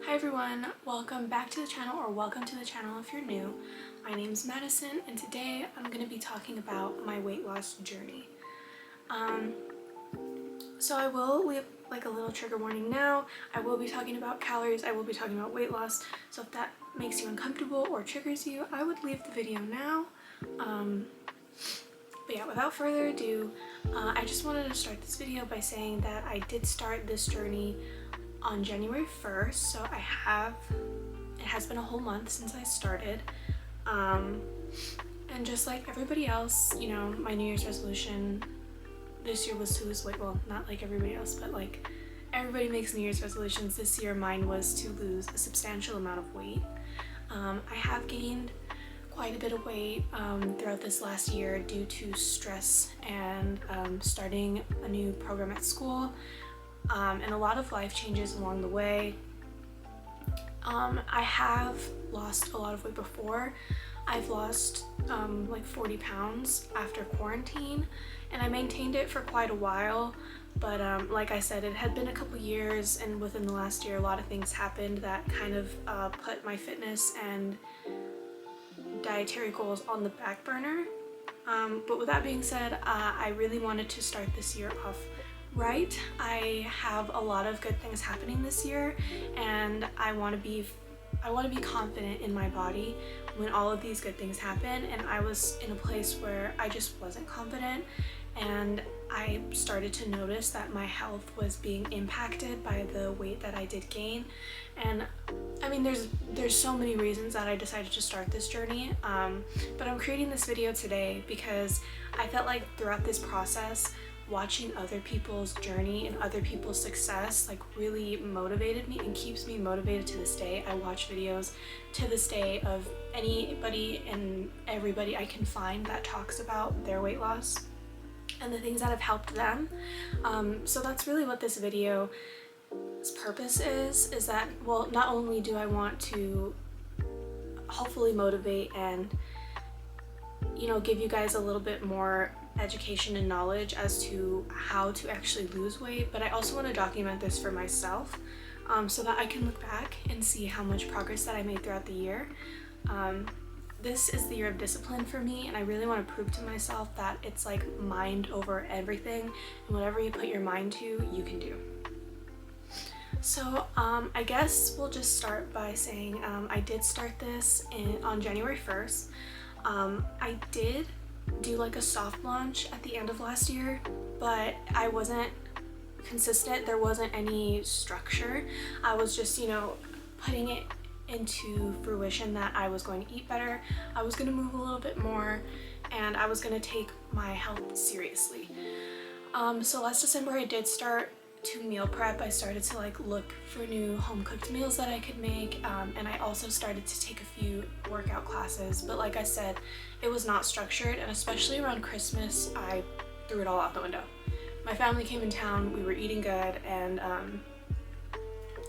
Hi everyone, welcome back to the channel, or welcome to the channel if you're new. My name's Madison and today I'm going to be talking about my weight loss journey. So I will leave like a little trigger warning now. I will be talking about calories, I will be talking about weight loss, so if that makes you uncomfortable or triggers you, I would leave the video now. But yeah, without further ado, I just wanted to start this video by saying that I did start this journey on January 1st, so it has been a whole month since I started. And just like everybody else, you know, my New Year's resolution this year was to lose weight. Well, not like everybody else, but like everybody makes New Year's resolutions. This year mine was to lose a substantial amount of weight. I have gained quite a bit of weight throughout this last year due to stress and starting a new program at school. And a lot of life changes along the way. I have lost a lot of weight before. I've lost like 40 pounds after quarantine, and I maintained it for quite a while, but like I said, it had been a couple years, and within the last year a lot of things happened that kind of put my fitness and dietary goals on the back burner. But with that being said, I really wanted to start this year off right. I have a lot of good things happening this year, and I want to be confident in my body when all of these good things happen. And I was in a place where I just wasn't confident, and I started to notice that my health was being impacted by the weight that I did gain. And I mean, there's so many reasons that I decided to start this journey, but I'm creating this video today because I felt like throughout this process, watching other people's journey and other people's success like really motivated me and keeps me motivated to this day. I watch videos to this day of anybody and everybody I can find that talks about their weight loss and the things that have helped them. So that's really what this video's purpose is that, well, not only do I want to hopefully motivate and, you know, give you guys a little bit more education and knowledge as to how to actually lose weight, but I also want to document this for myself, so that I can look back and see how much progress that I made throughout the year. This is the year of discipline for me, and I really want to prove to myself that it's like mind over everything, and whatever you put your mind to, you can do. So I guess we'll just start by saying I did start this on January 1st. I did do like a soft launch at the end of last year, but I wasn't consistent. There wasn't any structure. I was just, you know, putting it into fruition that I was going to eat better, I was going to move a little bit more, and I was going to take my health seriously. So last December I did start to meal prep. I started to like look for new home cooked meals that I could make, and I also started to take a few workout classes, but like I said, it was not structured, and especially around Christmas I threw it all out the window. My family came in town, we were eating good, and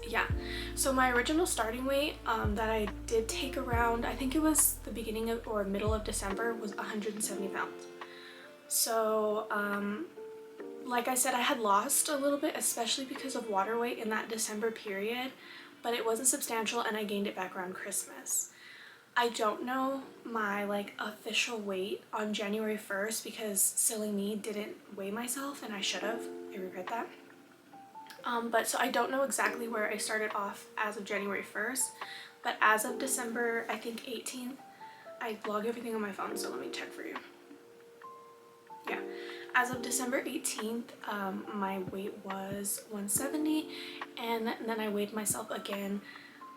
yeah. So my original starting weight that I did take around, I think it was the beginning of or middle of December, was 170 pounds. So like I said, I had lost a little bit, especially because of water weight in that December period, but it wasn't substantial, and I gained it back around Christmas. I don't know my like official weight on January 1st because silly me didn't weigh myself, and I should have. I regret that. But so I don't know exactly where I started off as of January 1st, but as of December, I think 18th, I log everything on my phone, so let me check for you. Yeah. As of December 18th, my weight was 170, and then I weighed myself again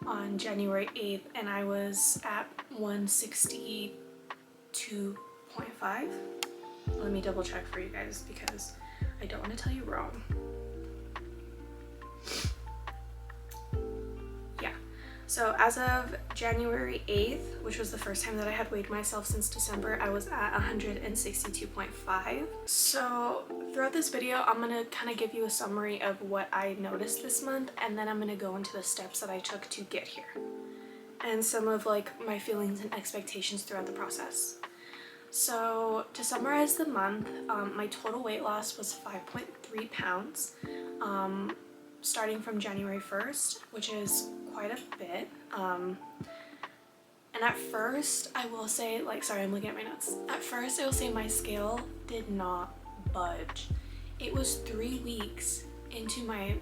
on January 8th, and I was at 162.5. Let me double check for you guys because I don't want to tell you wrong. Yeah. So as of January 8th, which was the first time that I had weighed myself since December, I was at 162.5. So throughout this video, I'm going to kind of give you a summary of what I noticed this month, and then I'm going to go into the steps that I took to get here, and some of like my feelings and expectations throughout the process. So to summarize the month, my total weight loss was 5.3 pounds. starting from January 1st, which is quite a bit. And at first, I will say, like, sorry, I'm looking at my notes. At first, I will say my scale did not budge. It was 3 weeks into my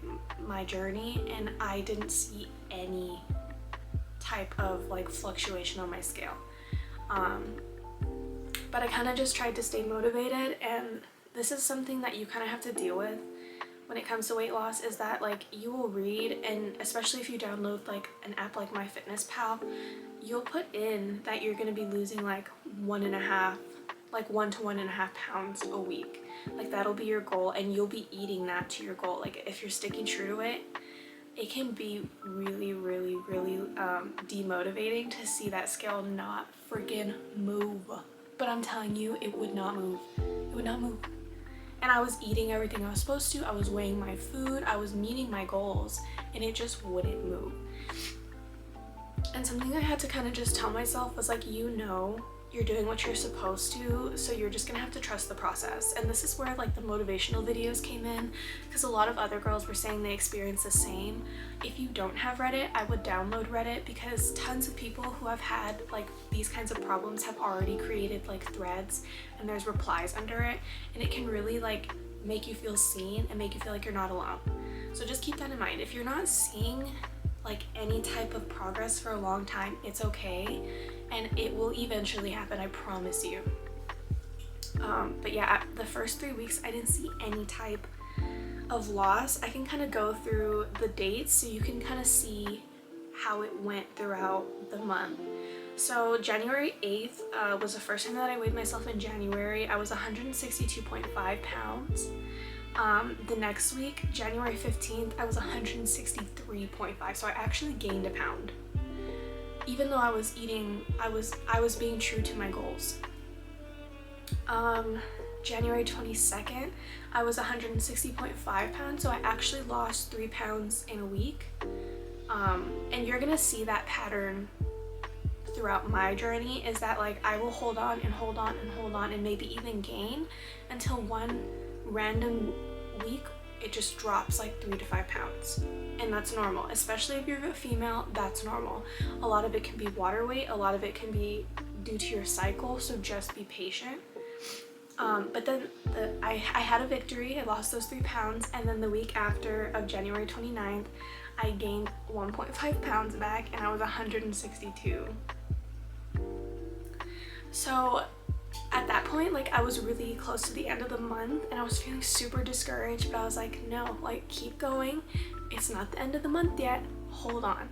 journey, and I didn't see any type of like fluctuation on my scale. But I kind of just tried to stay motivated, and this is something that you kind of have to deal with when it comes to weight loss, is that like you will read, and especially if you download like an app like MyFitnessPal, you'll put in that you're going to be losing like 1 to 1.5 pounds a week. Like that'll be your goal, and you'll be eating that to your goal. Like if you're sticking true to it, it can be really demotivating to see that scale not freaking move. But I'm telling you, it would not move. It would not move. And I was eating everything I was supposed to. I was weighing my food. I was meeting my goals, and it just wouldn't move. And something I had to kind of just tell myself was like, you know, you're doing what you're supposed to, so you're just gonna have to trust the process. And this is where like the motivational videos came in, because a lot of other girls were saying they experienced the same. If you don't have Reddit, I would download Reddit, because tons of people who have had like these kinds of problems have already created like threads, and there's replies under it, and it can really like make you feel seen and make you feel like you're not alone. So just keep that in mind. If you're not seeing like any type of progress for a long time, it's okay, and it will eventually happen, I promise you. But yeah, the first 3 weeks I didn't see any type of loss. I can kind of go through the dates so you can kind of see how it went throughout the month. So January 8th was the first time that I weighed myself in January. I was 162.5 pounds. The next week, January 15th, I was 163.5, so I actually gained a pound. Even though I was eating, I was being true to my goals. January 22nd, I was 160.5 pounds, so I actually lost 3 pounds in a week. And you're gonna see that pattern throughout my journey, is that like I will hold on and maybe even gain until one random week it just drops like 3 to 5 pounds. And that's normal, especially if you're a female. That's normal. A lot of it can be water weight, a lot of it can be due to your cycle, so just be patient. But then I had a victory. I lost those 3 pounds, and then the week after of January 29th, I gained 1.5 pounds back, and I was 162. So at that point, like I was really close to the end of the month, and I was feeling super discouraged, but I was like, no, like keep going. It's not the end of the month yet. Hold on.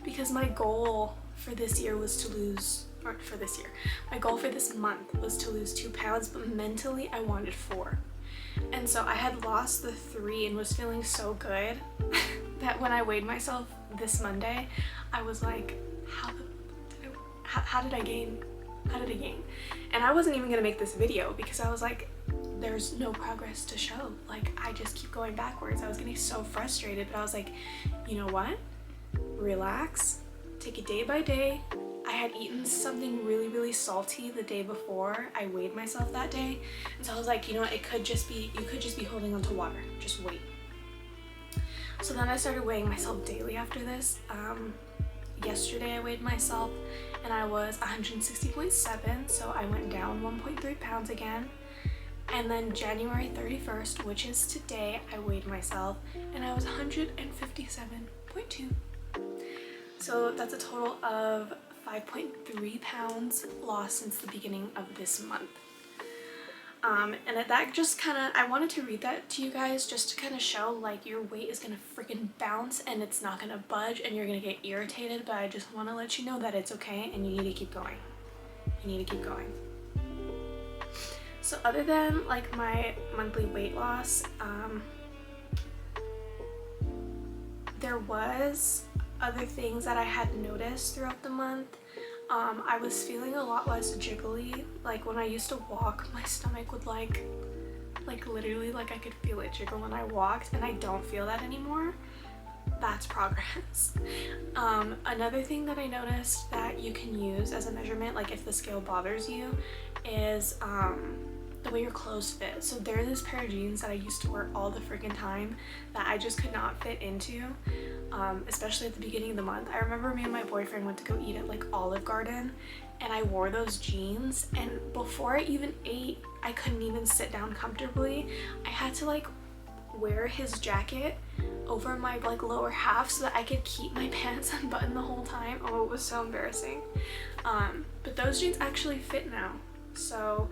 Because my goal for this year was to lose, or for this year, my goal for this month was to lose 2 pounds, but mentally I wanted 4. And so I had lost the 3 and was feeling so good that when I weighed myself this Monday, I was like, how did I gain? How did I gain? And I wasn't even gonna make this video because I was like, there's no progress to show. Like I just keep going backwards. I was getting so frustrated, but I was like, you know what? Relax, take it day by day. I had eaten something really salty the day before I weighed myself that day. And so I was like, you know what? You could just be holding on to water. Just wait. So then I started weighing myself daily after this. Yesterday I weighed myself and I was 160.7, so I went down 1.3 pounds again. And then January 31st, which is today, I weighed myself and I was 157.2. So that's a total of 5.3 pounds lost since the beginning of this month. And that just kind of, I wanted to read that to you guys just to kind of show like your weight is gonna freaking bounce and it's not gonna budge and you're gonna get irritated, but I just want to let you know that it's okay and you need to keep going. You need to keep going. So other than like my monthly weight loss, there was other things that I had noticed throughout the month. I was feeling a lot less jiggly. Like when I used to walk, my stomach would like literally like I could feel it jiggle when I walked, and I don't feel that anymore. That's progress. Another thing that I noticed that you can use as a measurement, like if the scale bothers you, is the way your clothes fit. So there's this pair of jeans that I used to wear all the freaking time that I just could not fit into, especially at the beginning of the month. I remember me and my boyfriend went to go eat at like Olive Garden, and I wore those jeans, and before I even ate, I couldn't even sit down comfortably. I had to like wear his jacket over my like lower half so that I could keep my pants unbuttoned the whole time. Oh, it was so embarrassing. But those jeans actually fit now, so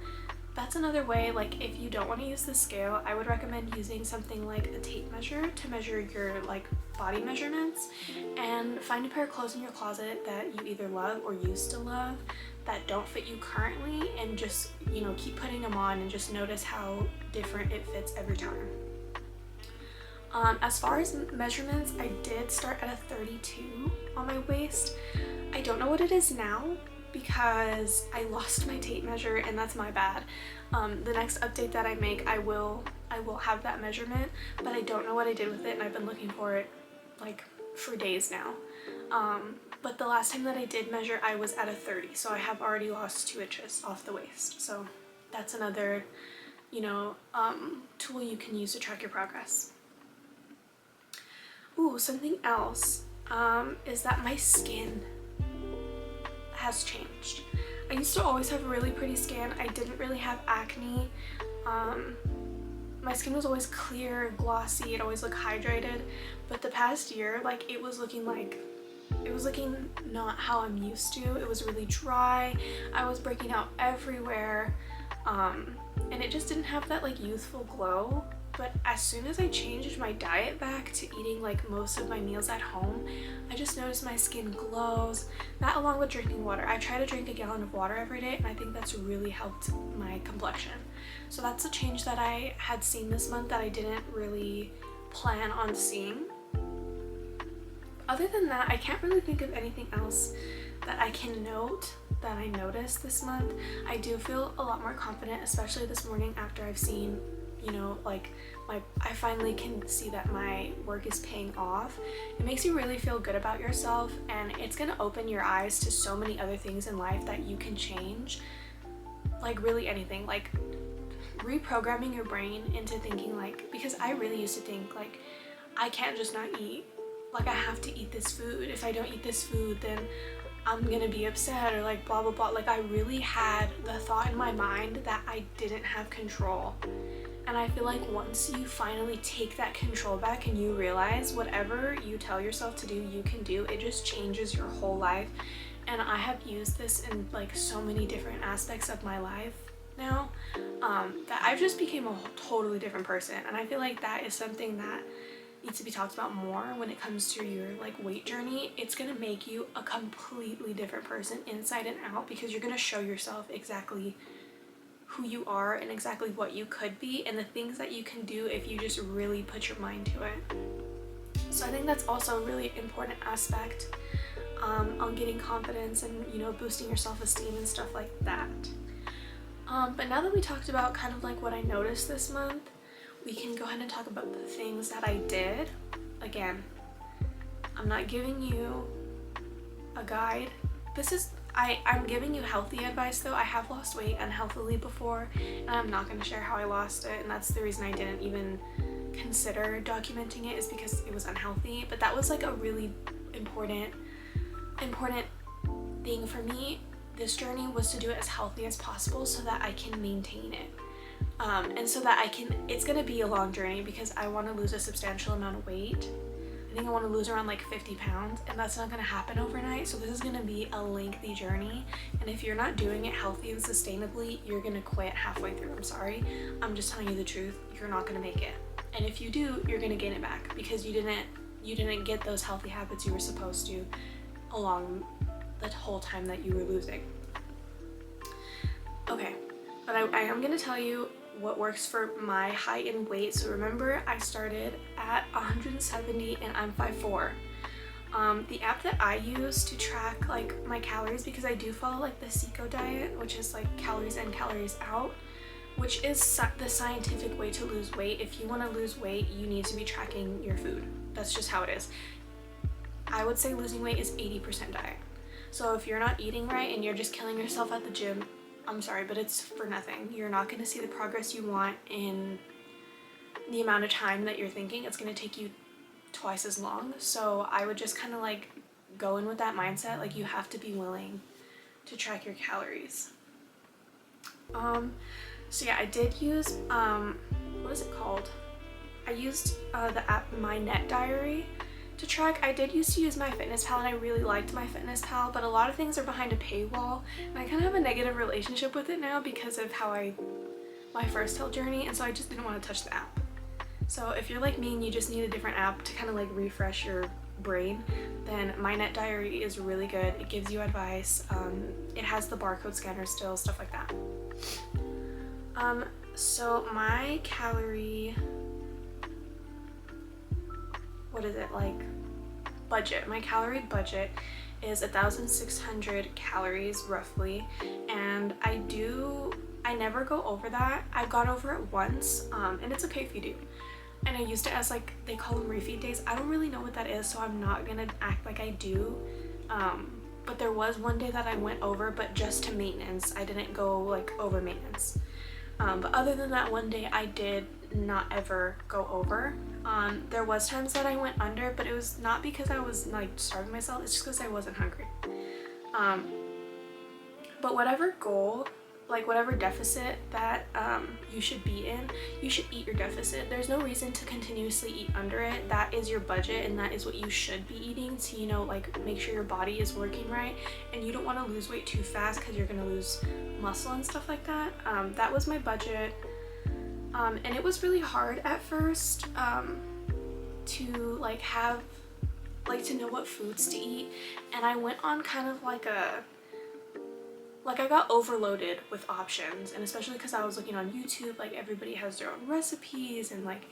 that's another way. Like, if you don't want to use the scale, I would recommend using something like a tape measure to measure your like body measurements, and find a pair of clothes in your closet that you either love or used to love that don't fit you currently, and just, you know, keep putting them on and just notice how different it fits every time. As far as measurements, I did start at a 32 on my waist. I don't know what it is now because I lost my tape measure, and that's my bad. The next update that I make, I will have that measurement, but I don't know what I did with it, and I've been looking for it like for days now. But the last time that I did measure, I was at a 30, so I have already lost 2 inches off the waist. So that's another, you know, tool you can use to track your progress. Ooh, something else is that my skin has changed. I used to always have really pretty skin. I didn't really have acne. My skin was always clear, glossy, it always looked hydrated, but the past year, like, it was looking not how I'm used to. It was really dry. I was breaking out everywhere, and it just didn't have that like youthful glow. But as soon as I changed my diet back to eating like most of my meals at home, I just noticed my skin glows. That, along with drinking water. I try to drink a gallon of water every day, and I think that's really helped my complexion. So that's a change that I had seen this month that I didn't really plan on seeing. Other than that, I can't really think of anything else that I can note that I noticed this month. I do feel a lot more confident, especially this morning after I've seen, you know, like I finally can see that my work is paying off. It makes you really feel good about yourself, and it's gonna open your eyes to so many other things in life that you can change. Like really anything, like reprogramming your brain into thinking like, because I really used to think like, I can't just not eat. Like, I have to eat this food. If I don't eat this food, then I'm gonna be upset, or like blah blah blah. Like, I really had the thought in my mind that I didn't have control. And I feel like once you finally take that control back and you realize whatever you tell yourself to do, you can do, it just changes your whole life. And I have used this in like so many different aspects of my life now, that I've just became a totally different person. And I feel like that is something that needs to be talked about more when it comes to your like weight journey. It's gonna make you a completely different person inside and out, because you're gonna show yourself exactly who you are and exactly what you could be, and the things that you can do if you just really put your mind to it. So I think that's also a really important aspect on getting confidence and, you know, boosting your self-esteem and stuff like that. But now that we talked about kind of like what I noticed this month, we can go ahead and talk about the things that I did. Again, I'm not giving you a guide. I'm giving you healthy advice though. I have lost weight unhealthily before, and I'm not going to share how I lost it, and that's the reason I didn't even consider documenting it, is because it was unhealthy. But that was like a really important thing for me. This journey was to do it as healthy as possible so that I can maintain it. And so that it's going to be a long journey, because I want to lose a substantial amount of weight. I think I want to lose around like 50 pounds, and that's not going to happen overnight. So this is going to be a lengthy journey, and if you're not doing it healthy and sustainably, you're going to quit halfway through. I'm sorry. I'm just telling you the truth. You're not going to make it. And if you do, you're going to gain it back, because you didn't get those healthy habits you were supposed to along the whole time that you were losing. Okay, but I am going to tell you what works for my height and weight. So remember, I started at 170 and I'm 5'4". The app that I use to track like my calories, because I do follow like the Seco diet, which is like calories in, calories out, which is the scientific way to lose weight. If you want to lose weight, you need to be tracking your food. That's just how it is. I would say losing weight is 80% diet. So if you're not eating right and you're just killing yourself at the gym, I'm sorry, but it's for nothing. You're not going to see the progress you want in the amount of time that you're thinking. It's going to take you twice as long. So I would just kind of like go in with that mindset. Like, you have to be willing to track your calories. So yeah, I did use, what is it called? I used the app My Net Diary to track. I did used to use MyFitnessPal, and I really liked MyFitnessPal, but a lot of things are behind a paywall, and I kind of have a negative relationship with it now because of how my first health journey, and so I just didn't want to touch the app. So if you're like me and you just need a different app to kind of like refresh your brain, then My Net Diary is really good. It gives you advice. It has the barcode scanner still, stuff like that. So my calorie, what is it, like, budget? My calorie budget is 1,600 calories roughly, and I never go over that. I've gone over it once, and it's okay if you do. And I used it as, like, they call them refeed days. I don't really know what that is, so I'm not gonna act like I do. But there was one day that I went over, but just to maintenance. I didn't go like over maintenance. But other than that one day, I did not ever go over. There was times that I went under, but it was not because I was like starving myself. It's just because I wasn't hungry. But whatever goal, like whatever deficit that you should be in, you should eat your deficit. There's no reason to continuously eat under it. That is your budget, and that is what you should be eating to, you know, like make sure your body is working right, and you don't want to lose weight too fast because you're gonna lose muscle and stuff like that. That was my budget, and it was really hard at first to to know what foods to eat, and I went on kind of like I got overloaded with options, and especially because I was looking on YouTube, like everybody has their own recipes, and like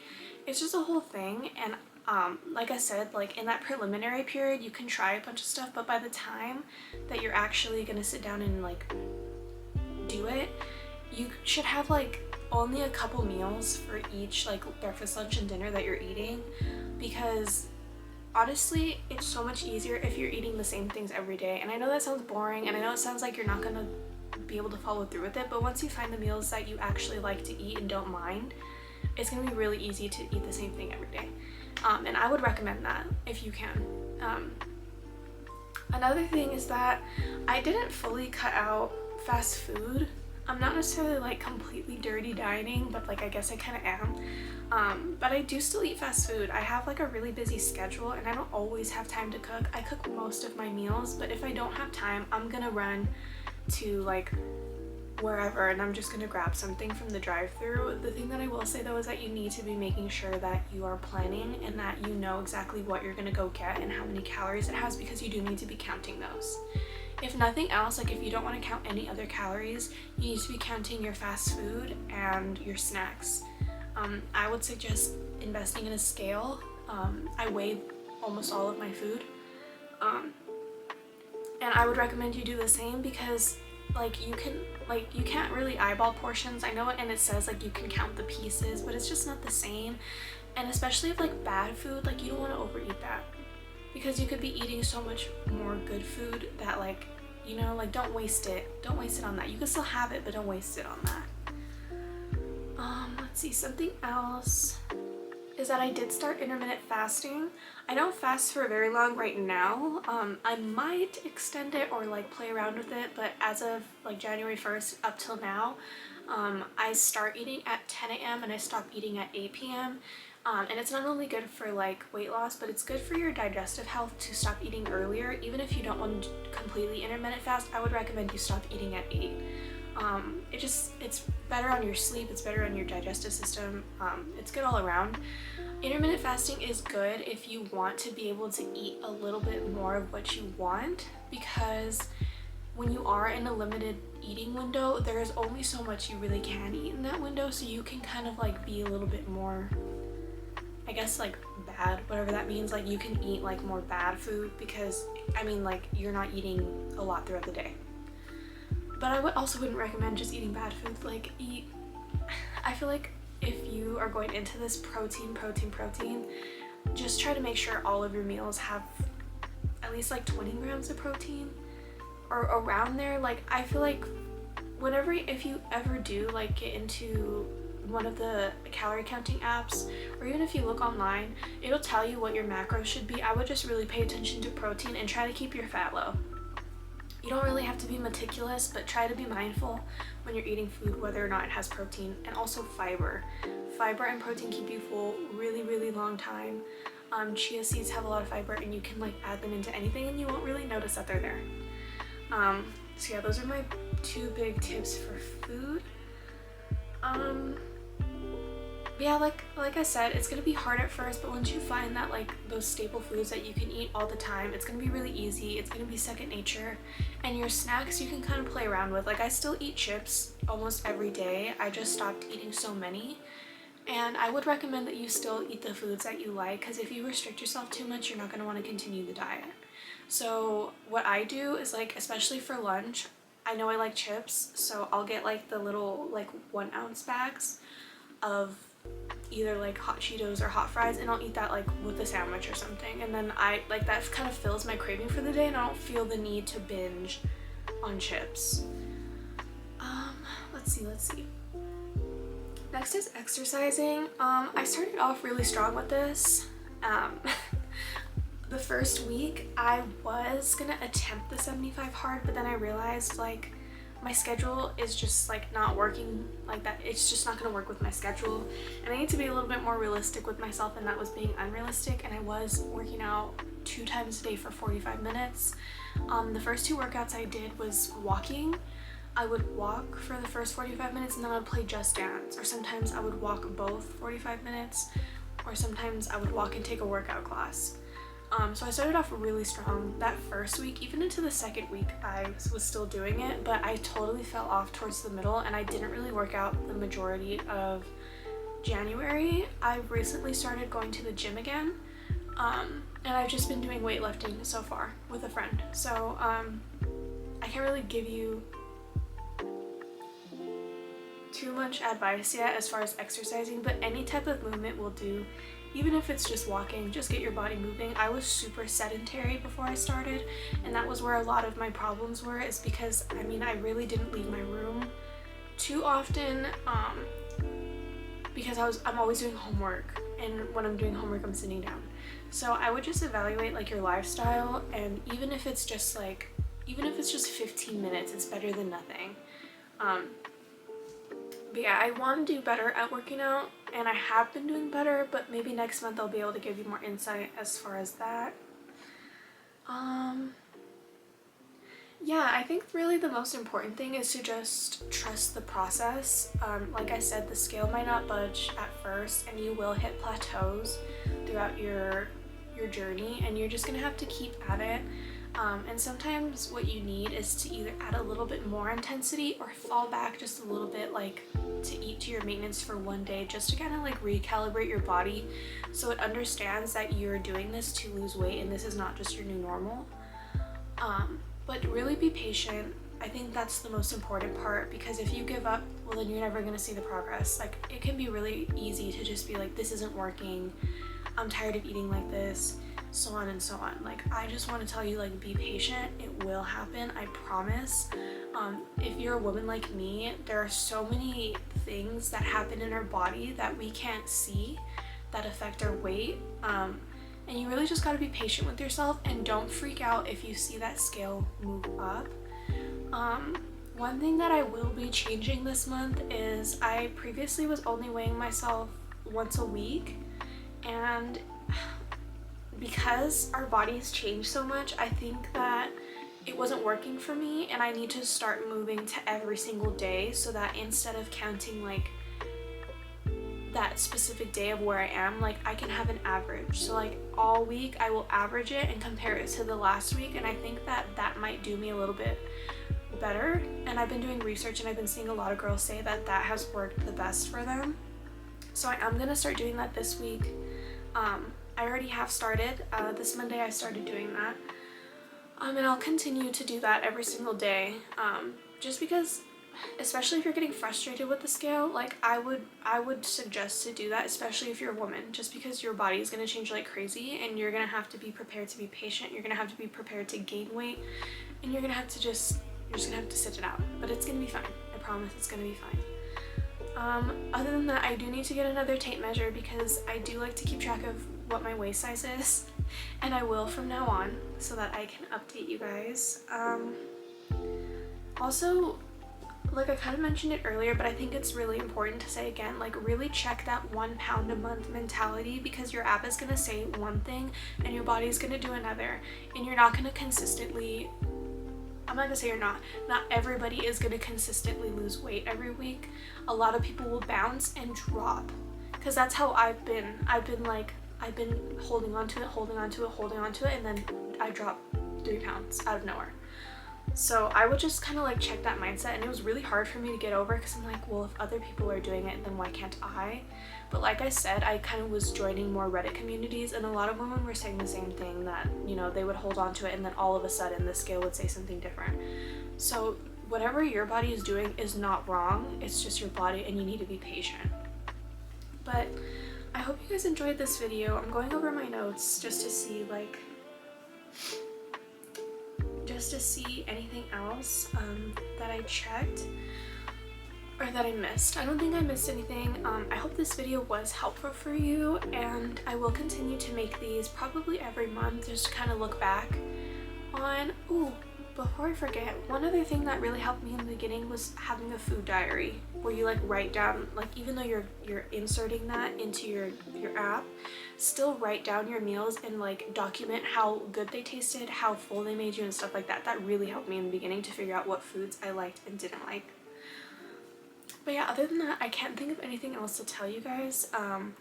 it's just a whole thing. And like I said, like in that preliminary period you can try a bunch of stuff, but by the time that you're actually gonna sit down and like do it, you should have like only a couple meals for each like breakfast, lunch, and dinner that you're eating, because honestly, it's so much easier if you're eating the same things every day. And I know that sounds boring, and I know it sounds like you're not gonna be able to follow through with it, but once you find the meals that you actually like to eat and don't mind, it's gonna be really easy to eat the same thing every day. And I would recommend that if you can. Another thing is that I didn't fully cut out fast food. I'm not necessarily like completely dirty dieting, but like I guess I kind of am. But I do still eat fast food. I have like a really busy schedule, and I don't always have time to cook. I cook most of my meals, but if I don't have time, I'm gonna run to like wherever, and I'm just gonna grab something from the drive-thru. The thing that I will say though is that you need to be making sure that you are planning and that you know exactly what you're gonna go get and how many calories it has, because you do need to be counting those. If nothing else, like if you don't want to count any other calories, you need to be counting your fast food and your snacks. I would suggest investing in a scale. I weigh almost all of my food. And I would recommend you do the same, because you can't really eyeball portions. I know, and it says like you can count the pieces, but it's just not the same. And especially if like bad food, like you don't want to overeat that, because you could be eating so much more good food that like, you know, like don't waste it. Don't waste it on that. You can still have it, but don't waste it on that. Let's see, something else is that I did start intermittent fasting. I don't fast for very long right now. I might extend it or like play around with it, but as of like January 1st up till now, I start eating at 10 a.m. and I stop eating at 8 p.m. And it's not only good for like weight loss, but it's good for your digestive health to stop eating earlier. Even if you don't want to completely intermittent fast, I would recommend you stop eating at 8. It's better on your sleep, it's better on your digestive system, it's good all around. Intermittent fasting is good if you want to be able to eat a little bit more of what you want, because when you are in a limited eating window, there is only so much you really can eat in that window, so you can kind of like be a little bit more, I guess, like bad, whatever that means. Like you can eat like more bad food, because I mean like you're not eating a lot throughout the day. But I also wouldn't recommend just eating bad food. Like I feel like if you are going into this protein, just try to make sure all of your meals have at least like 20 grams of protein or around there. Like I feel like whenever, if you ever do like get into one of the calorie counting apps, or even if you look online, it'll tell you what your macros should be. I would just really pay attention to protein and try to keep your fat low. You don't really have to be meticulous, but try to be mindful when you're eating food whether or not it has protein. And also fiber. Fiber and protein keep you full really long time. Chia seeds have a lot of fiber, and you can like add them into anything and you won't really notice that they're there. So yeah, those are my 2 big tips for food. Yeah, like I said, it's gonna be hard at first, but once you find that like those staple foods that you can eat all the time, it's gonna be really easy. It's gonna be second nature. And your snacks you can kind of play around with. Like I still eat chips almost every day. I just stopped eating so many. And I would recommend that you still eat the foods that you like, because if you restrict yourself too much, you're not gonna want to continue the diet. So what I do is, like, especially for lunch, I know I like chips, so I'll get like the little like 1 ounce bags of either like hot Cheetos or hot fries, and I'll eat that like with a sandwich or something. And then I like that kind of fills my craving for the day, and I don't feel the need to binge on chips. Let's see. Next is exercising. I started off really strong with this. The first week I was gonna attempt the 75 hard, but then I realized like my schedule is just like not working like that. It's just not gonna work with my schedule, and I need to be a little bit more realistic with myself, and that was being unrealistic. And I was working out 2 times a day for 45 minutes. The first 2 workouts I did was walking. I would walk for the first 45 minutes and then I would play Just Dance, or sometimes I would walk both 45 minutes, or sometimes I would walk and take a workout class. So I started off really strong that first week. Even into the second week I was still doing it, but I totally fell off towards the middle, and I didn't really work out the majority of January. I recently started going to the gym again, and I've just been doing weightlifting so far with a friend. So I can't really give you too much advice yet as far as exercising, but any type of movement will do. Even if it's just walking, just get your body moving. I was super sedentary before I started, and that was where a lot of my problems were, is because I really didn't leave my room too often, because I'm always doing homework, and when I'm doing homework I'm sitting down. So I would just evaluate like your lifestyle, and even if it's just 15 minutes, it's better than nothing. But yeah, I want to do better at working out, and I have been doing better, but maybe next month I'll be able to give you more insight as far as that. Yeah, I think really the most important thing is to just trust the process. Like I said, the scale might not budge at first, and you will hit plateaus throughout your journey, and you're just gonna have to keep at it. And sometimes what you need is to either add a little bit more intensity or fall back just a little bit, like to eat to your maintenance for 1 day, just to kind of like recalibrate your body so it understands that you're doing this to lose weight and this is not just your new normal. But really be patient. I think that's the most important part, because if you give up, well, then you're never going to see the progress. Like, it can be really easy to just be like, this isn't working, I'm tired of eating like this, so on and so on. Like, I just want to tell you, like, be patient. It will happen, I promise. If you're a woman like me, there are so many things that happen in our body that we can't see that affect our weight, and you really just got to be patient with yourself, and don't freak out if you see that scale move up. One thing that I will be changing this month is I previously was only weighing myself once a week, and because our bodies change so much, I think that it wasn't working for me, and I need to start moving to every single day, so that instead of counting like that specific day of where I am, like I can have an average. So like all week I will average it and compare it to the last week, and I think that that might do me a little bit better. And I've been doing research, and I've been seeing a lot of girls say that that has worked the best for them. So I am gonna start doing that this week. I already have started. This Monday I started doing that, and I'll continue to do that every single day, just because, especially if you're getting frustrated with the scale, like I would suggest to do that, especially if you're a woman, just because your body is going to change like crazy, and you're going to have to be prepared to be patient. You're going to have to be prepared to gain weight, and you're just going to have to sit it out, but it's going to be fine, I promise it's gonna be fine. Other than that, I do need to get another tape measure because I do like to keep track of what my waist size is, and I will from now on so that I can update you guys. Also, like I kind of mentioned it earlier, but I think it's really important to say again, like really check that 1 pound a month mentality, because your app is going to say one thing and your body is going to do another, and you're not going to consistently, I'm not gonna say you're not everybody is gonna consistently lose weight every week. A lot of people will bounce and drop, because that's how I've been holding on to it, and then I dropped 3 pounds out of nowhere. So I would just kind of like check that mindset, and it was really hard for me to get over, because I'm like, well, if other people are doing it, then why can't I? But like I said, I kind of was joining more Reddit communities, and a lot of women were saying the same thing, that, you know, they would hold on to it and then all of a sudden the scale would say something different. So whatever your body is doing is not wrong, it's just your body and you need to be patient. But I hope you guys enjoyed this video. I'm going over my notes just to see anything else that I checked or that I missed. I don't think I missed anything. I hope this video was helpful for you, and I will continue to make these probably every month just to kind of look back on. Ooh, before I forget, one other thing that really helped me in the beginning was having a food diary, where you like write down, like even though you're inserting that into your app, still write down your meals and like document how good they tasted, how full they made you, and stuff like that. That really helped me in the beginning to figure out what foods I liked and didn't like. But yeah, other than that, I can't think of anything else to tell you guys. I'm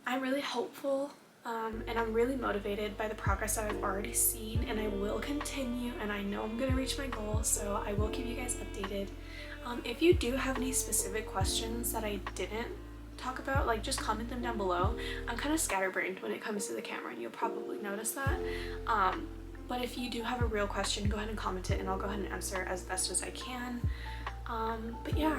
really hopeful and I'm really motivated by the progress that I've already seen, and I will continue, and I know I'm gonna reach my goal, so I will keep you guys updated. If you do have any specific questions that I didn't talk about, like just comment them down below. I'm kind of scatterbrained when it comes to the camera, and you'll probably notice that. But if you do have a real question, go ahead and comment it and I'll go ahead and answer as best as I can. But yeah,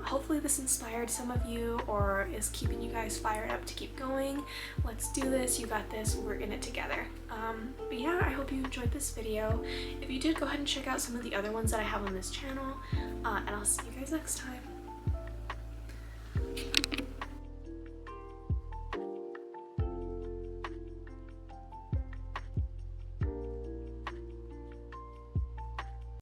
hopefully this inspired some of you or is keeping you guys fired up to keep going. Let's do this. You got this. We're in it together. But yeah, I hope you enjoyed this video. If you did, go ahead and check out some of the other ones that I have on this channel, and I'll see you guys next time.